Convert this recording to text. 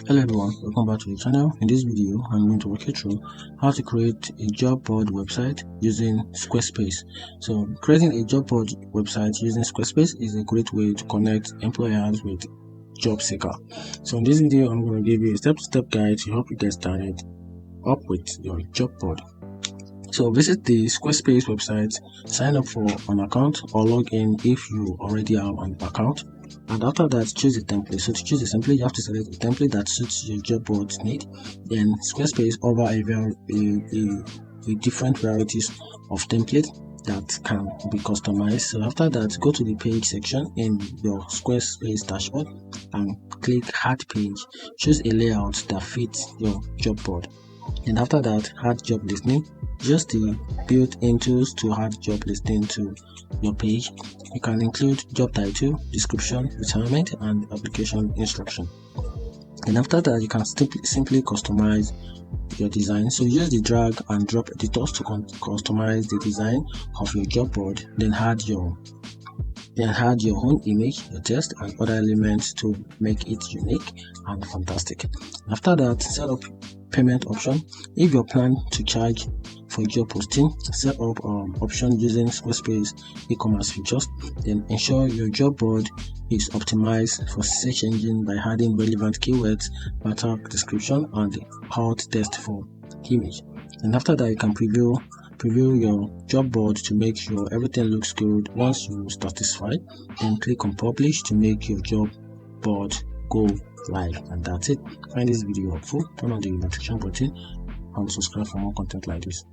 Hello everyone, welcome back to the channel. In this video, I'm going to walk you through how to create a job board website using Squarespace. So creating a job board website using Squarespace is a great way to connect employers with job seeker. So in this video, I'm going to give you a step-to-step guide to help you get started up with your job board. So visit the Squarespace website, sign up for an account or log in if you already have an account. And after that, choose a template. So to choose a template, you have to select a template that suits your job board's need. Then Squarespace offers a different varieties of template that can be customized. So after that, go to the page section in your Squarespace dashboard and click Add Page. Choose a layout that fits your job board. And after that, add job listing. Use the built-in tools to add job listing to your page. You can include job title, description, requirement, and application instruction. And after that, you can simply customize your design. So use the drag and drop editors to customize the design of your job board. Then add your own image, your text, and other elements to make it unique and fantastic. After that, set up payment option. If you plan to charge for job posting, set up option using Squarespace e-commerce features. Then ensure your job board is optimized for search engine by adding relevant keywords, matter description, and alt text for image. And after that, you can preview your job board to make sure everything looks good. Once you're satisfied, then click on publish to make your job board go live. And that's it. Find this video helpful, turn on the notification button and subscribe for more content like this.